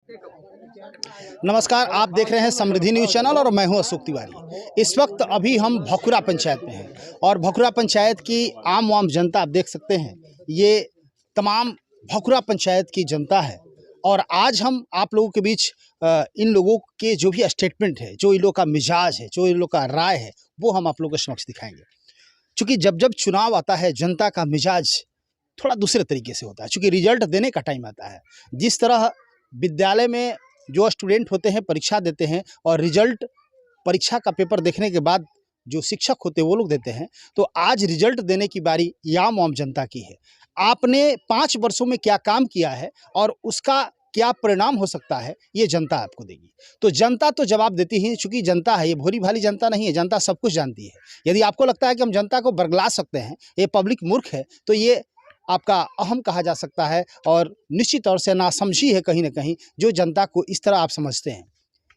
नमस्कार, आप देख रहे हैं समृद्धि न्यूज़ चैनल और मैं हूं अशोक तिवारी। इस वक्त अभी हम भखुरा पंचायत में हैं और भखुरा पंचायत की आम जनता आप देख सकते हैं। ये तमाम भखुरा पंचायत की जनता है और आज हम आप लोगों के बीच इन लोगों के जो भी स्टेटमेंट है, जो इन लोगों का मिजाज है, जो इन लोगों का राय है, वो हम आप लोगों के समक्ष दिखाएंगे। चूँकि जब जब चुनाव आता है, जनता का मिजाज थोड़ा दूसरे तरीके से होता है, चूँकि रिजल्ट देने का टाइम आता है। जिस तरह विद्यालय में जो स्टूडेंट होते हैं परीक्षा देते हैं और रिजल्ट परीक्षा का पेपर देखने के बाद जो शिक्षक होते हैं वो लोग देते हैं, तो आज रिजल्ट देने की बारी आम जनता की है। आपने 5 वर्षों में क्या काम किया है और उसका क्या परिणाम हो सकता है, ये जनता आपको देगी। तो जनता तो जवाब देती ही, चूँकि जनता है, ये भोली भाली जनता नहीं है, जनता सब कुछ जानती है। यदि आपको लगता है कि हम जनता को बरगला सकते हैं, ये पब्लिक मूर्ख है, तो ये आपका अहम कहा जा सकता है और निश्चित तौर से नासमझी है कहीं न कहीं, जो जनता को इस तरह आप समझते हैं।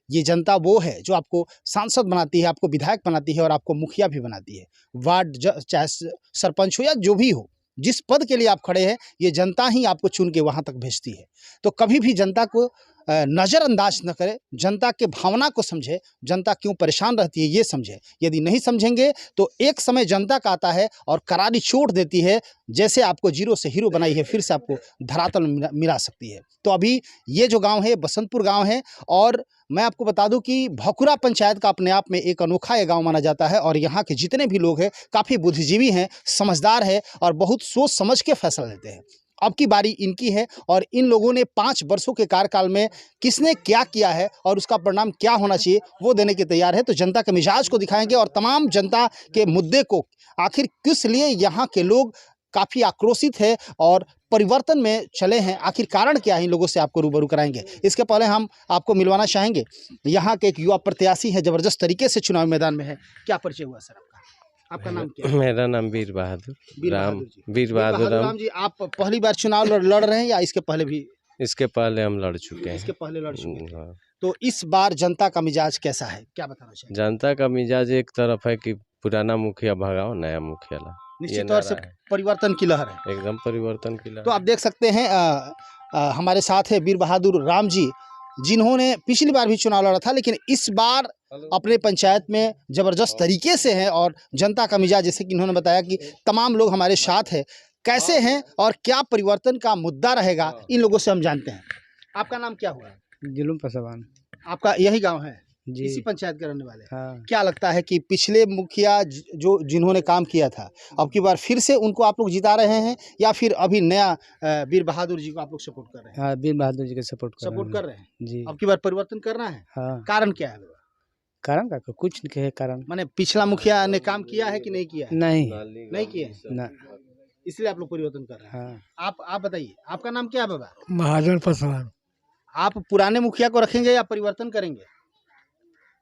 ये जनता वो है जो आपको सांसद बनाती है, आपको विधायक बनाती है और आपको मुखिया भी बनाती है। वार्ड चाहे सरपंच हो या जो भी हो, जिस पद के लिए आप खड़े हैं, ये जनता ही आपको चुन के वहाँ तक भेजती है। तो कभी भी जनता को नज़रअंदाज न करें, जनता के भावना को समझे, जनता क्यों परेशान रहती है ये समझे। यदि नहीं समझेंगे तो एक समय जनता का आता है और करारी चोट देती है, जैसे आपको जीरो से हीरो बनाई है, फिर से आपको धरातल में मिला सकती है। तो अभी ये जो गांव है बसंतपुर गांव है और मैं आपको बता दूं कि भखुरा पंचायत का अपने आप में एक अनोखा ये गांव माना जाता है और यहाँ के जितने भी लोग हैं काफ़ी बुद्धिजीवी हैं, समझदार है और बहुत सोच समझ के फैसला लेते हैं। अब की बारी इनकी है और इन लोगों ने 5 वर्षों के कार्यकाल में किसने क्या किया है और उसका परिणाम क्या होना चाहिए वो देने के तैयार है। तो जनता के मिजाज को दिखाएंगे और तमाम जनता के मुद्दे को, आखिर किस लिए यहाँ के लोग काफ़ी आक्रोशित है और परिवर्तन में चले हैं, आखिर कारण क्या है, इन लोगों से आपको रूबरू कराएंगे। इसके पहले हम आपको मिलवाना चाहेंगे, यहाँ के एक युवा प्रत्याशी है, ज़बरदस्त तरीके से चुनावी मैदान में है। क्या परिचय हुआ सर आपका? आपका नाम क्या है? मेरा नाम वीर बहादुर राम। वीर बहादुर राम जी, आप पहली बार चुनाव लड़ रहे हैं या इसके पहले भी? इसके पहले हम लड़ चुके हैं। इसके पहले लड़ चुके हैं। हाँ। तो इस बार जनता का मिजाज कैसा है, क्या बताना चाहिए? जनता का मिजाज एक तरफ है कि पुराना मुखिया भगाओ, नया मुखिया ला। निश्चित तौर से परिवर्तन की लहर है, एकदम परिवर्तन की लहर। तो आप देख सकते हैं हमारे साथ है वीर बहादुर राम जी, जिन्होंने पिछली बार भी चुनाव लड़ा था, लेकिन इस बार अपने पंचायत में ज़बरदस्त तरीके से हैं और जनता का मिजाज, जैसे कि इन्होंने बताया कि तमाम लोग हमारे साथ हैं, कैसे हैं और क्या परिवर्तन का मुद्दा रहेगा, इन लोगों से हम जानते हैं। आपका नाम क्या हुआ? जुलूम पसवान आपका यही गांव है? जी। इसी पंचायत के रहने वाले? हाँ। क्या लगता है कि पिछले मुखिया जो जिन्होंने काम किया था, अब की बार फिर से उनको आप लोग जिता रहे हैं या फिर अभी नया वीर बहादुर जी को आप लोग सपोर्ट कर रहे हैं? हाँ, वीर बहादुर जी के सपोर्ट कर रहे हैं जी। अब की बार परिवर्तन करना है? हाँ। कारण क्या है? कारण का कुछ नहीं है कारण। माने पिछला मुखिया ने काम किया है कि नहीं किया है? नहीं किया ना। इसलिए आप लोग परिवर्तन कर रहे हैं। हाँ। आप बताइए, आपका नाम क्या है बाबा? महाजन पसवान। आप पुराने मुखिया को रखेंगे या परिवर्तन करेंगे?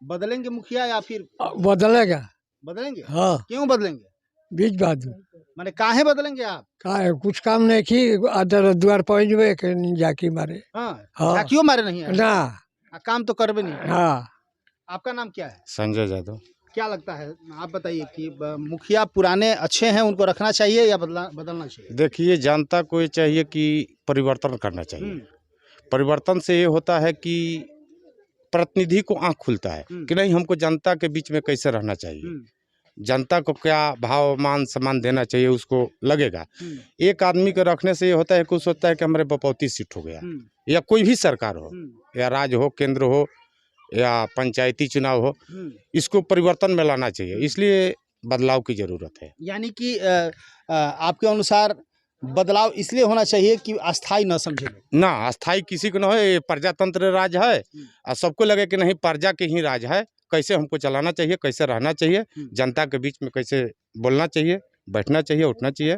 बदलेंगे मुखिया या फिर बदलेगा? बदलेंगे। हाँ। क्यों बदलेंगे? बीज बहादुर माने काहे बदलेंगे आप? का है कुछ काम नहीं की अदर द्वार पहुंचबे के जाकी मारे। हाँ, हाँ। क्यों मारे नहीं है? ना काम तो करबे नहीं। हाँ। आपका नाम क्या है? संजय यादव। क्या लगता है, आप बताइए कि मुखिया पुराने अच्छे हैं, उनको रखना चाहिए या बदलना चाहिए? देखिए, जनता को ये चाहिए कि परिवर्तन करना चाहिए। परिवर्तन से ये होता है कि प्रतिनिधि को आंख खुलता है कि नहीं, हमको जनता के बीच में कैसे रहना चाहिए, जनता को क्या भाव मान सम्मान देना चाहिए, उसको लगेगा। एक आदमी को रखने से ये होता है कि वो सोचता है कि हमारे बपौती सीट हो गया, या कोई भी सरकार हो, या राज्य हो, केंद्र हो, या पंचायती चुनाव हो, इसको परिवर्तन में लाना चाहिए। इसलिए बदलाव की जरूरत है। यानी कि आपके अनुसार बदलाव इसलिए होना चाहिए कि अस्थाई न समझे ना, अस्थाई किसी को न हो, ये प्रजातंत्र राज है और सबको लगे कि नहीं प्रजा के ही राज है, कैसे हमको चलाना चाहिए, कैसे रहना चाहिए, जनता के बीच में कैसे बोलना चाहिए, बैठना चाहिए, उठना चाहिए।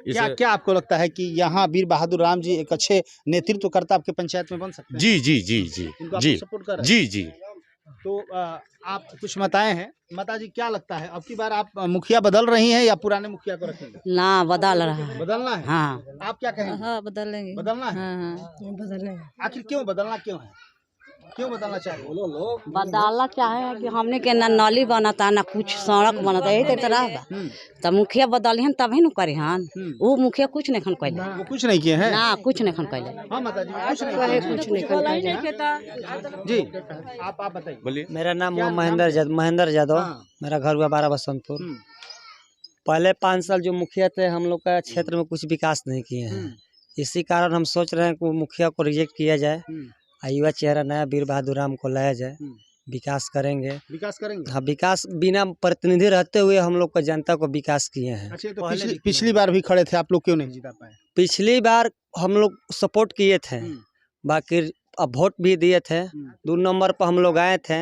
क्या आपको लगता है कि यहाँ वीर बहादुर राम जी एक अच्छे नेतृत्वकर्ता आपके पंचायत में बन सकते हैं? जी जी जी जी जी सपोर्ट कर रहे जी जी। तो आप कुछ बताए हैं, माता जी क्या लगता है अब की बार आप मुखिया बदल रही हैं या पुराने मुखिया को रखेंगे? ना, बदल रहा है। बदलना है? हाँ। आप क्या कहेंगे? हाँ, बदलेंगे। बदलना है? हाँ, हाँ। आखिर क्यों बदलना क्यों है? क्यों बदलना चाहेंगे? बदलना चाहे कि हमने के ना नाली बनता ना कुछ सड़क बनता, यही तो तरह बा। तब मुखिया बदलिहन तभी न करिहन। वो मुखिया कुछ नहीं खन कैले वो कुछ नहीं किए हैं। ना, कुछ नहीं खन कैले। हाँ माता जी कुछ नहीं किए हैं। कुछ नहीं खन जी आप बताइए। बोलिए। मेरा नाम क्या हुआ नाम महेंद्र यादव। हाँ। मेरा घर हुआ 12 बसंतपुर। पहले 5 साल जो मुखिया थे हम लोग का क्षेत्र में कुछ विकास नहीं किए हैं। इसी कारण हम सोच रहे हैं कि मुखिया को रिजेक्ट किया जाए, युवा चेहरा नया वीर बहादुर राम को लाया जाए, विकास करेंगे। विकास करेंगे। हाँ, विकास बिना प्रतिनिधि रहते हुए हम लोग को जनता को विकास किए हैं। अच्छा तो पिछली बार भी खड़े थे आप लोग, क्यों नहीं जिता पाए? पिछली बार हम लोग सपोर्ट किए थे, बाकी अब वोट भी दिए थे। 2 नंबर पर हम लोग आए थे।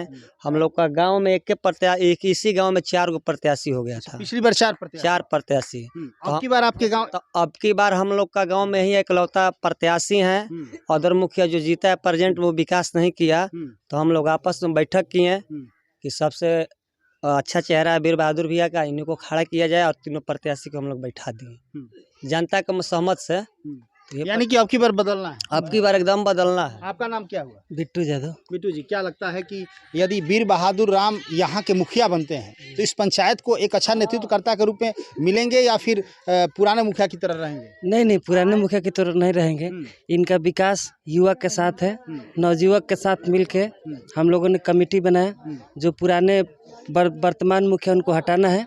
हम लोग का गांव में एक इसी गांव में 4 गो प्रत्याशी हो गया था। पिछली बार 4 प्रत्याशी। अब की बार आपके गांव तो अब की बार हम लोग का गांव में ही इकलौता प्रत्याशी हैं। अदर मुखिया जो जीता है प्रेजेंट वो विकास नहीं किया, तो हम लोग आपस में बैठक किए कि सबसे अच्छा चेहरा है वीर बहादुर भैया का, इन्हीं को खड़ा किया जाए और तीनों प्रत्याशी को हम लोग बैठा दिए जनता के सहमत से। यानी कि अब की बार बदलना है। अब की बार एकदम बदलना है। आपका नाम क्या हुआ? बिट्टू यादव। बिट्टू जी क्या लगता है कि यदि वीर बहादुर राम यहाँ के मुखिया बनते हैं तो इस पंचायत को एक अच्छा नेतृत्वकर्ता के रूप में मिलेंगे या फिर पुराने मुखिया की तरह रहेंगे? नहीं, पुराने मुखिया की तरह नहीं रहेंगे। इनका विकास युवा के साथ है। नवयुवक के साथ मिलके हम लोगों ने कमेटी बनाया। जो पुराने वर्तमान मुखिया उनको हटाना है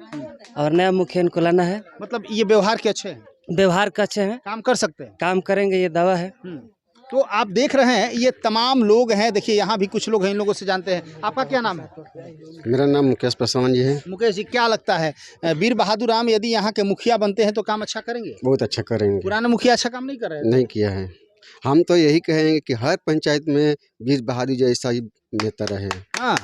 और नया मुखिया इनको लाना है। मतलब ये व्यवहार के अच्छे हैं, व्यवहार का अच्छे हैं, काम कर सकते हैं, काम करेंगे, ये दावा है। तो आप देख रहे हैं ये तमाम लोग हैं। देखिए यहाँ भी कुछ लोग हैं, इन लोगों से जानते हैं। आपका क्या नाम है? मेरा नाम मुकेश पासवान जी है। मुकेश जी क्या लगता है वीर बहादुर राम यदि यहाँ के मुखिया बनते हैं तो काम अच्छा करेंगे? बहुत अच्छा करेंगे। पुराने मुखिया अच्छा काम नहीं कर रहे हैं? नहीं किया है। हम तो यही कहेंगे कि हर पंचायत में वीर बहादुर जैसा ही नेता रहे। हाँ,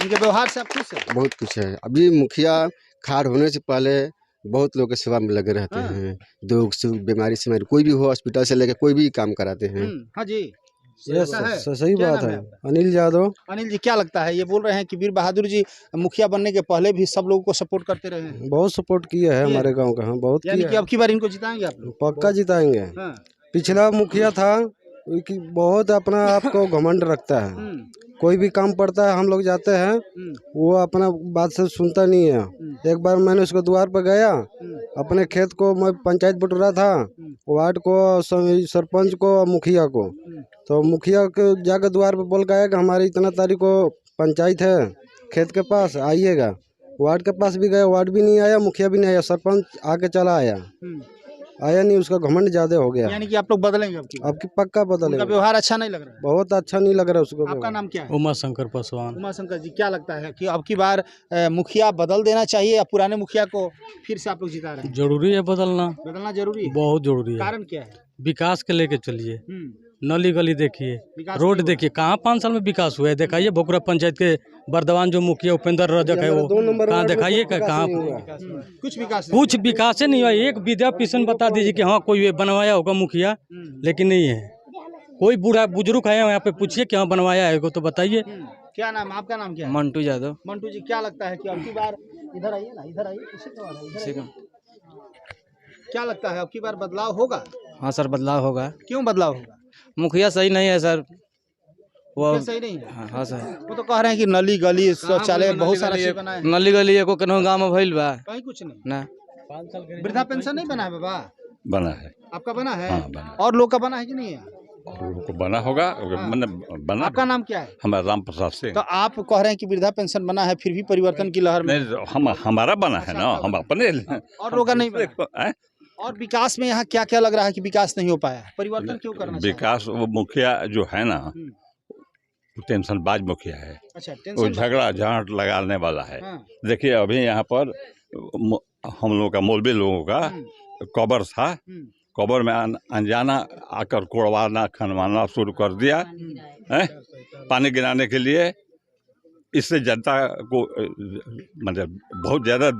इनके व्यवहार से आप खुश हैं? बहुत कुछ है। अभी मुखिया खाड़ होने से पहले बहुत लोग के सेवा में लगे रहते हैं। दुख सुख बीमारी से कोई भी हो, हॉस्पिटल से लेकर कोई भी काम कराते हैं। हाँ जी सही क्या बात नाम है। आपका? अनिल यादव। अनिल जी क्या लगता है, ये बोल रहे हैं कि वीर बहादुर जी मुखिया बनने के पहले भी सब लोगों को सपोर्ट करते रहे हैं? बहुत सपोर्ट किया है हमारे गांव का। हाँ, बहुत यानी किया कि अब की बार इनको जिताएंगे आप लोग? पक्का जिताएंगे। हाँ। पिछला मुखिया था कि बहुत अपना आप को घमंड रखता है। कोई भी काम पड़ता है हम लोग जाते हैं, वो अपना बात से सुनता नहीं है। एक बार मैंने उसको द्वार पर गया, अपने खेत को मैं पंचायत बटोरा था, वार्ड को, सरपंच को, मुखिया को। तो मुखिया के जाकर द्वार पर बोल गया कि हमारी इतना तारीख को पंचायत है खेत के पास, आइएगा। वार्ड के पास भी गया, वार्ड भी नहीं आया, मुखिया भी नहीं आया, सरपंच आके चला आया नहीं। उसका घमंड ज्यादा हो गया। यानी कि आप लोग बदलेंगे अब की पक्का उनका बदलेगा। व्यवहार अच्छा नहीं लग रहा है? बहुत अच्छा नहीं लग रहा उसको। आपका नाम क्या है? उमा शंकर पासवान। उमा शंकर जी क्या लगता है कि अब की बार मुखिया बदल देना चाहिए या पुराने मुखिया को फिर से आप लोग जिता रहे हैं? जरूरी है बदलना, बदलना जरूरी है। बहुत जरूरी है। कारण क्या है? विकास के लेके चलिए। नली गली देखिए, विकास रोड नहीं देखिए, कहाँ 5 साल में विकास हुआ है? दिखाइए भोकरा पंचायत के बर्दवान जो मुखिया उपेंद्र रजक है वो कहाँ दिखाइए, कहाँ कुछ विकास कुछ विकास नहीं हुआ। एक विद्या पिशन बता दीजिए कि हाँ कोई बनवाया होगा मुखिया, लेकिन नहीं है। कोई बूढ़ा बुजुर्ग है यहाँ पे, पूछिए कि हाँ बनवाया है तो बताइए। क्या नाम, आपका नाम क्या है? मंटू यादव। मंटू जी क्या लगता है कि अब की बार, इधर आइए ना, इधर आइए, इसी के बाद आइए, इधर आइए। क्या लगता है अब की बार बदलाव होगा? हाँ सर, बदलाव होगा। क्यों बदलाव होगा? मुखिया सही नहीं है सर, वो क्या सही नहीं है? हाँ सर, वो तो कह रहे हैं कि नली गली शौचालय बहुत सारा चीज बना है। नली गली एको कनो गांव में भइल बा कहीं कुछ नहीं। ना। वृद्धा पेंशन नहीं बना है बाबा? बना है। आपका बना है? हाँ, बना। और लोग का बना है कि नहीं है? लोगों को बना होगा, बना। आपका नाम क्या है? हमारा राम प्रसाद सिंह। तो आप कह रहे हैं कि वृद्धा पेंशन बना है, फिर भी परिवर्तन की लहर में? नहीं, हमारा बना है ना, हम अपने। और लोग का नहीं बना। और विकास में यहाँ क्या क्या लग रहा है कि विकास नहीं हो पाया? परिवर्तन क्यों करना? विकास वो मुखिया जो है ना, टेंशन बाज मुखिया है। अच्छा, वो झगड़ा झांट लगाने वाला है। हाँ। देखिए अभी यहाँ पर हम लोग का मौलवी लोगों का कबर था, कबर में अनजाना आकर कोड़वाना खनवाना शुरू कर दिया है पानी गिराने के लिए। इससे जनता को मतलब बहुत ज़्यादा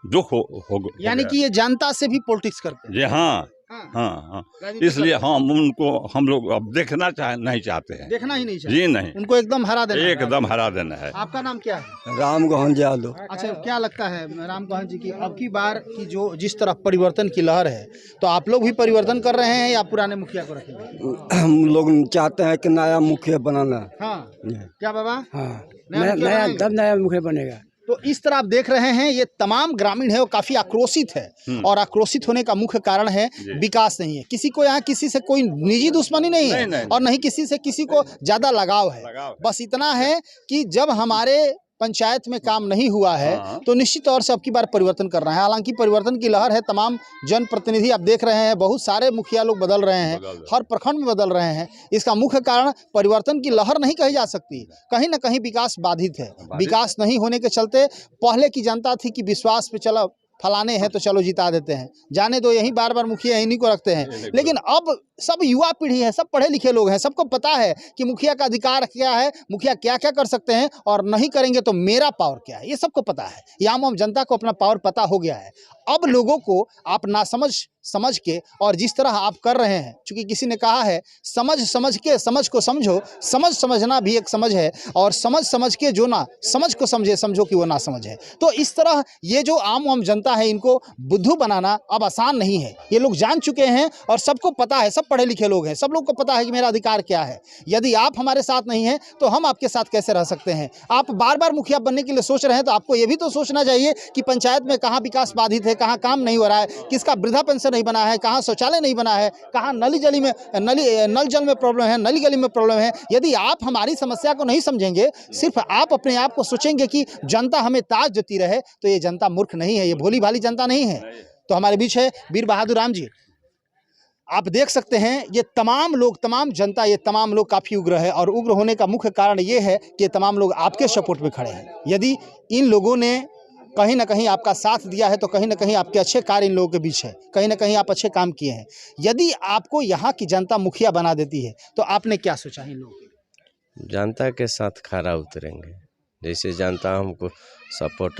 दुख हो। यानी कि ये जनता से भी पॉलिटिक्स करते हैं? जी हाँ, हाँ राजनीति इसलिए कर रहे हैं। हम उनको हम लोग अब देखना नहीं चाहते हैं। देखना ही नहीं चाहिए, जी नहीं, उनको एकदम हरा देना है। एकदम हरा देना है। आपका नाम क्या है? राम गोहन यादव। अच्छा, क्या लगता है राम गोहन जी की अब की बार की जो जिस तरह परिवर्तन की लहर है, तो आप लोग भी परिवर्तन कर रहे हैं या पुराने मुखिया को रखेंगे? हम लोग चाहते हैं कि नया मुखिया बनाना। हाँ, क्या बाबा? हाँ, नया मुखिया नया बनाएंगे? तब नया मुखिया बनेगा। तो इस तरह आप देख रहे हैं, ये तमाम ग्रामीण है वो काफी आक्रोशित है, और आक्रोशित होने का मुख्य कारण है विकास नहीं है। किसी को यहाँ किसी से कोई निजी दुश्मनी नहीं है, नहीं। और नहीं किसी से किसी को ज्यादा लगाव है। बस इतना है कि जब हमारे पंचायत में काम नहीं हुआ है तो निश्चित तौर से अब की बार परिवर्तन करना है। हालांकि परिवर्तन की लहर है, तमाम जनप्रतिनिधि आप देख रहे हैं, बहुत सारे मुखिया लोग बदल रहे हैं, हर प्रखंड में बदल रहे हैं। इसका मुख्य कारण परिवर्तन की लहर नहीं कही जा सकती, कहीं ना कहीं विकास बाधित है। विकास नहीं होने के चलते पहले की जनता थी कि विश्वास पे चलो फलाने हैं तो चलो जिता देते हैं, जाने दो यही बार बार मुखिया इन्हीं को रखते हैं। लेकिन अब सब युवा पीढ़ी है, सब पढ़े लिखे लोग हैं, सबको पता है कि मुखिया का अधिकार क्या है, मुखिया क्या क्या कर सकते हैं, और नहीं करेंगे तो मेरा पावर क्या है, ये सबको पता है। ये आम जनता को अपना पावर पता हो गया है। अब लोगों को आप समझ के और जिस तरह आप कर रहे हैं, चूंकि किसी ने कहा है समझ के समझ को समझो, समझना भी एक समझ है, और समझ के जो ना समझ को समझे, समझो कि वो ना समझ है। तो इस तरह ये जो आम जनता है, इनको बुद्धू बनाना अब आसान नहीं है। ये लोग जान चुके हैं और सबको पता है, सब पढ़े लिखे लोग हैं, सब लोग को पता है कि मेरा अधिकार क्या है। यदि आप हमारे साथ नहीं हैं तो हम आपके साथ कैसे रह सकते हैं? आप बार बार मुखिया बनने के लिए सोच रहे हैं तो आपको ये भी तो सोचना चाहिए कि पंचायत में कहाँ विकास बाधित है, कहाँ काम नहीं हो रहा है, किसका वृद्धा पेंशन नहीं बना है, कहाँ शौचालय नहीं बना है, कहाँ नल जल में प्रॉब्लम है, नली गली में प्रॉब्लम है। यदि आप हमारी समस्या को नहीं समझेंगे, सिर्फ आप अपने आप को सोचेंगे कि जनता हमें ताज देती रहे, तो ये जनता मूर्ख नहीं है, ये भोली भाली जनता नहीं है। तो हमारे बीच है वीर बहादुर राम जी। आप देख सकते हैं ये तमाम लोग, तमाम जनता, ये तमाम लोग काफ़ी उग्र है, और उग्र होने का मुख्य कारण ये है कि ये तमाम लोग आपके सपोर्ट में खड़े हैं। यदि इन लोगों ने कहीं ना कहीं आपका साथ दिया है तो कहीं ना कहीं आपके अच्छे कार्य इन लोगों के बीच है, कहीं ना कहीं आप अच्छे काम किए हैं। यदि आपको यहाँ की जनता मुखिया बना देती है तो आपने क्या सोचा है इन लोगों के? जनता के साथ खरा उतरेंगे, जैसे जनता हमको सपोर्ट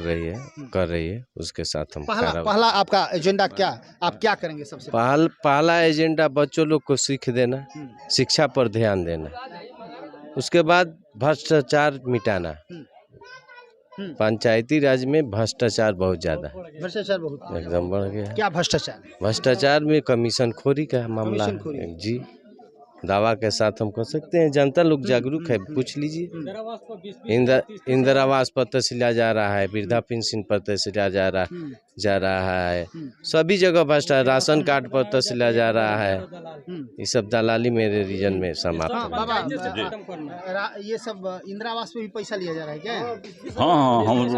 कर रही है उसके साथ हम पहला आपका एजेंडा क्या, आप क्या करेंगे? सबसे पहला एजेंडा बच्चों लोग को सीख देना, शिक्षा पर ध्यान देना, उसके बाद भ्रष्टाचार मिटाना। पंचायती राज में भ्रष्टाचार बहुत ज़्यादा है, भ्रष्टाचार बहुत एकदम बढ़ गया है। क्या भ्रष्टाचार? भ्रष्टाचार में कमीशन खोरी का मामला है जी, दावा के साथ हम कह सकते हैं। जनता लोग जागरूक है, पूछ लीजिए। इंदिरा आवास पर तहसीला जा रहा है, वृद्धा पेंशन पर तहसीला जा रहा है, सभी जगह भ्रष्टाचार, राशन कार्ड पर तहसीला जा रहा है। ये सब दलाली मेरे रीजन में समाप्त है। बाबा, ये सब इंदिरा आवास पे भी पैसा लिया जा रहा है क्या? हाँ, हम लोग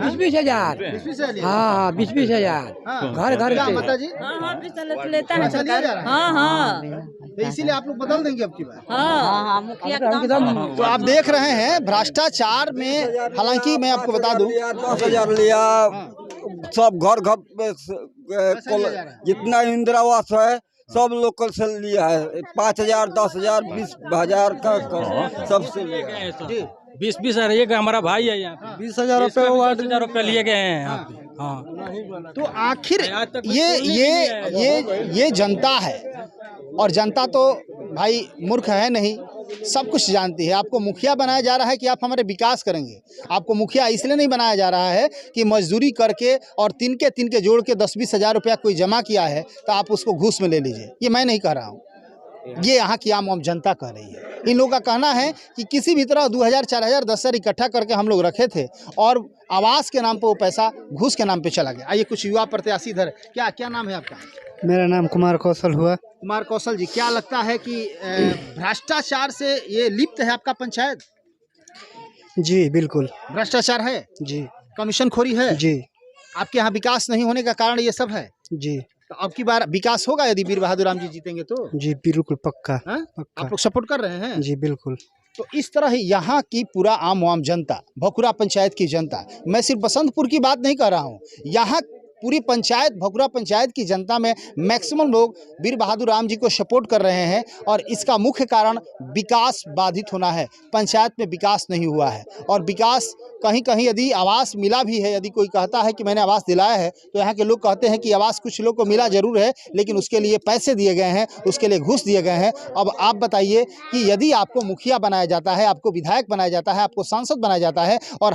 20-20 हजार। 20-20 हजार? हाँ, 20-20 हजार घर क्या माता जी? लेता है पैसा लिया जा रहा है? हाँ, तो इसीलिए आप लोग बदल देंगे अब की बार? हाँ, मुखिया तो आप देख रहे हैं भ्रष्टाचार में, हालांकि मैं आपको बता दूं 10,000 लिया, सब घर जितना इंदिरा आवास है सब लोकल से लिया है। 5,000, 10,000, 20,000 का सबसे लिया है। 20-20 हजार, एक हमारा भाई है यहाँ, 20,000 रुपये, 20,000 रुपये लिए गए हैं यहाँ पे। हाँ, तो आखिर ये जनता है, और जनता तो भाई मूर्ख है नहीं, सब कुछ जानती है। आपको मुखिया बनाया जा रहा है कि आप हमारे विकास करेंगे। आपको मुखिया इसलिए नहीं बनाया जा रहा है कि मजदूरी करके और तिनके जोड़ के 10-20 हजार रुपया कोई जमा किया है तो आप उसको घूस में ले लीजिए। ये मैं नहीं कह रहा हूँ, ये यहाँ की आम जनता कह रही है। इन लोगों का कहना है कि किसी भी तरह 2,000, 4,000, 10,000 इकट्ठा करके हम लोग रखे थे, और आवास के नाम पर वो पैसा घूस के नाम पे चला गया। आइए कुछ युवा प्रत्याशी इधर, क्या नाम है आपका? मेरा नाम कुमार कौशल हुआ। कुमार कौशल जी, क्या लगता है कि भ्रष्टाचार से ये लिप्त है आपका पंचायत? जी बिल्कुल, भ्रष्टाचार है जी, कमीशन खोरी है जी, आपके यहाँ विकास नहीं होने का कारण ये सब है। जी, तो अब की बार विकास होगा यदि वीर बहादुर राम जी जीतेंगे तो? जी बिल्कुल, पक्का। आप लोग सपोर्ट कर रहे हैं? जी बिल्कुल। तो इस तरह ही यहाँ की पूरा आम जनता, भखुरा पंचायत की जनता, मैं सिर्फ बसंतपुर की बात नहीं कर रहा हूँ, यहाँ पूरी पंचायत भखुरा पंचायत की जनता में मैक्सिमम लोग वीर बहादुर राम जी को सपोर्ट कर रहे हैं और इसका मुख्य कारण विकास बाधित होना है। पंचायत में विकास नहीं हुआ है और विकास कहीं कहीं यदि आवास मिला भी है, यदि कोई कहता है कि मैंने आवास दिलाया है, तो यहाँ के लोग कहते हैं कि आवास कुछ लोग को मिला जरूर है, लेकिन उसके लिए पैसे दिए गए हैं, उसके लिए घूस दिए गए हैं। अब आप बताइए कि यदि आपको मुखिया बनाया जाता है, आपको विधायक बनाया जाता है, आपको सांसद बनाया जाता है और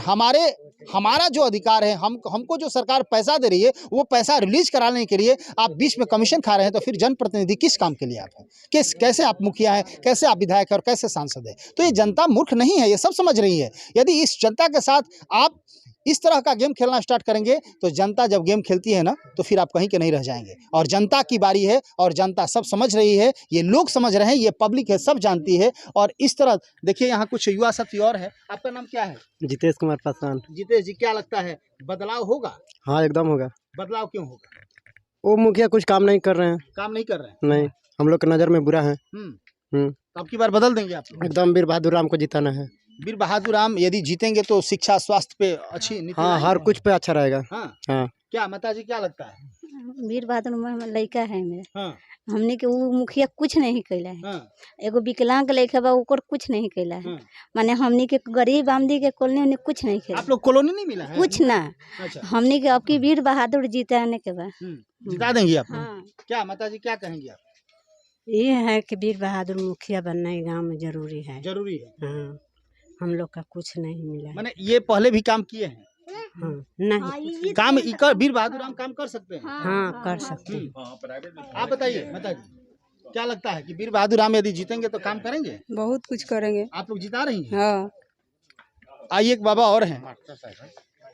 हमारा जो अधिकार है, हमको जो सरकार पैसा दे रही है, वो पैसा रिलीज कराने के लिए आप बीच में कमीशन खा रहे हैं, तो फिर जनप्रतिनिधि किस काम के लिए आप हैं? कैसे आप मुखिया हैं, कैसे आप विधायक हैं और कैसे सांसद हैं? तो ये जनता मूर्ख नहीं है, ये सब समझ रही है। यदि इस जनता के साथ आप इस तरह का गेम खेलना स्टार्ट करेंगे तो जनता जब गेम खेलती है ना, तो फिर आप कहीं के नहीं रह जाएंगे। और जनता की बारी है और जनता सब समझ रही है, ये लोग समझ रहे हैं, ये पब्लिक है, सब जानती है। और इस तरह देखिए यहाँ कुछ युवा साथी और है। आपका नाम क्या है? जितेश कुमार पासवान। जितेश जी, क्या लगता है बदलाव होगा? हाँ, एकदम होगा। बदलाव क्यों होगा? वो मुखिया कुछ काम नहीं कर रहे हैं। काम नहीं कर रहे हैं? नहीं, हम लोग की नज़र में बुरा है। अब की बार बदल देंगे आप? एकदम वीर बहादुर राम को जिताना है। वीर बहादुर राम यदि जीतेंगे तो शिक्षा स्वास्थ्य पे अच्छी नीति हाँ, हर कुछ पे अच्छा रहेगा। हाँ। क्या माता जी क्या लगता है? वीर बहादुर लड़का है मेरे। हाँ। हमने के वो मुखिया कुछ नहीं कैला है। हाँ। एगो विकलांग लड़का बा, ओकर कुछ नहीं कैला है। माने हमने के गरीब आमदी के कॉलोनी ने कुछ नहीं खेला। आप लोग कॉलोनी नहीं मिला है? कुछ ना। अच्छा। हमने के अब की वीर बहादुर जीताने के बाद जिता देंगे आप? हाँ। क्या माता जी क्या कहेंगी आप? ये है कि वीर बहादुर मुखिया बनना ही गांव में जरूरी है। जरूरी है। हाँ, हम लोग का कुछ नहीं मिला। माने ये पहले भी काम किए हैं? हाँ, नहीं काम वीर बहादुर राम काम कर सकते हैं? हाँ, कर सकते हैं। आप बताइए माता जी, क्या लगता है कि वीर बहादुर राम यदि जीतेंगे तो काम करेंगे? बहुत कुछ करेंगे। आप लोग जिता रही हैं? हाँ। आइए एक बाबा और हैं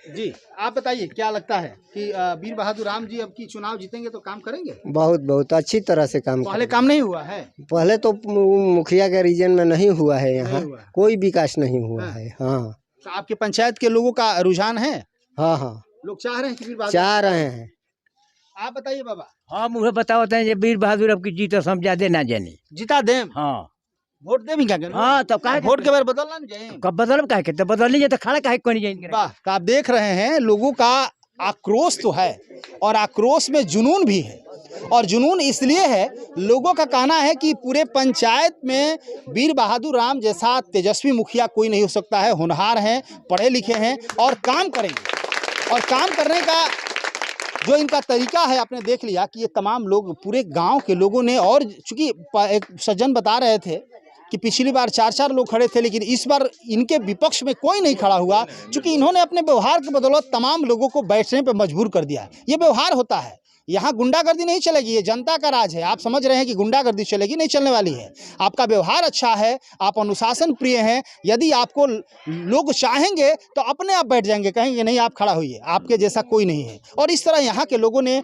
जी, आप बताइए क्या लगता है कि वीर बहादुर राम जी अब की चुनाव जीतेंगे तो काम करेंगे? बहुत अच्छी तरह से काम पहले काम नहीं हुआ है? पहले तो मुखिया के रीजन में नहीं हुआ है, यहाँ कोई विकास नहीं हुआ है। हाँ। तो आपके पंचायत के लोगों का रुझान है? हाँ, लोग चाह रहे हैं कि वीर बहादुर चाह रहे हैं। आप बताइए बाबा। हाँ, मुझे बताते हैं वीर बहादुर अब की जीता समझा देना जानी जिता दें। हाँ, वोट दे भी क्या? हाँ, तब का वोट के बार बदलना नहीं चाहिए? कब बदल का तो बदल लीजिए, तो खड़ा काहे कोई नहीं जाएंगे। वाह, तो आप देख रहे हैं लोगों का आक्रोश तो है और आक्रोश में जुनून भी है। और जुनून इसलिए है, लोगों का कहना है कि पूरे पंचायत में वीर बहादुर राम जैसा तेजस्वी मुखिया कोई नहीं हो सकता है। होनहार हैं, पढ़े लिखे हैं और काम करेंगे। और काम करने का जो इनका तरीका है, आपने देख लिया कि ये तमाम लोग, पूरे गांव के लोगों ने, और चूंकि एक सज्जन बता रहे थे कि पिछली बार 4-4 लोग खड़े थे, लेकिन इस बार इनके विपक्ष में कोई नहीं खड़ा हुआ, क्योंकि इन्होंने अपने व्यवहार के बदौलत तमाम लोगों को बैठने पर मजबूर कर दिया। ये व्यवहार होता है, यहाँ गुंडागर्दी नहीं चलेगी, ये जनता का राज है। आप समझ रहे हैं कि गुंडागर्दी चलेगी, नहीं चलने वाली है। आपका व्यवहार अच्छा है, आप अनुशासन प्रिय हैं, यदि आपको लोग चाहेंगे तो अपने आप बैठ जाएंगे, कहेंगे नहीं आप खड़ा होइए, आपके जैसा कोई नहीं है। और इस तरह यहाँ के लोगों ने,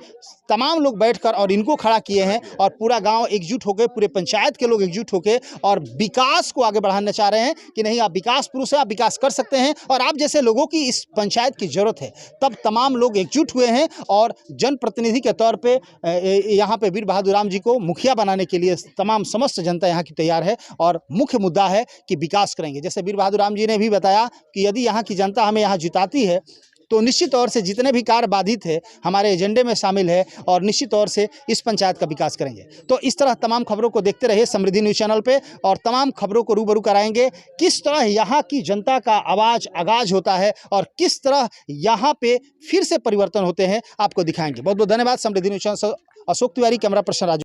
तमाम लोग बैठकर और इनको खड़ा किए हैं और पूरा गांव एकजुट होकर, पूरे पंचायत के लोग एकजुट होकर और विकास को आगे बढ़ाना चाह रहे हैं कि नहीं, आप विकास पुरुष हैं, आप विकास कर सकते हैं और आप जैसे लोगों की इस पंचायत की जरूरत है। तब तमाम लोग एकजुट हुए हैं और जनप्रतिनिधि के तौर पे यहाँ पे वीर बहादुर राम जी को मुखिया बनाने के लिए तमाम समस्त जनता यहाँ की तैयार है। और मुख्य मुद्दा है कि विकास करेंगे। जैसे वीर बहादुर राम जी ने भी बताया कि यदि यहाँ की जनता हमें यहाँ जिताती है तो निश्चित तौर से जितने भी कार्य बाधित है हमारे एजेंडे में शामिल है और निश्चित तौर से इस पंचायत का विकास करेंगे। तो इस तरह तमाम खबरों को देखते रहिए समृद्धि न्यूज़ चैनल पे और तमाम खबरों को रूबरू कराएंगे, किस तरह यहाँ की जनता का आवाज़ आगाज होता है और किस तरह यहाँ पे फिर से परिवर्तन होते हैं, आपको दिखाएंगे। बहुत बहुत धन्यवाद। समृद्धि न्यूज़ चैनल से अशोक तिवारी, कैमरा पर्सन राजू।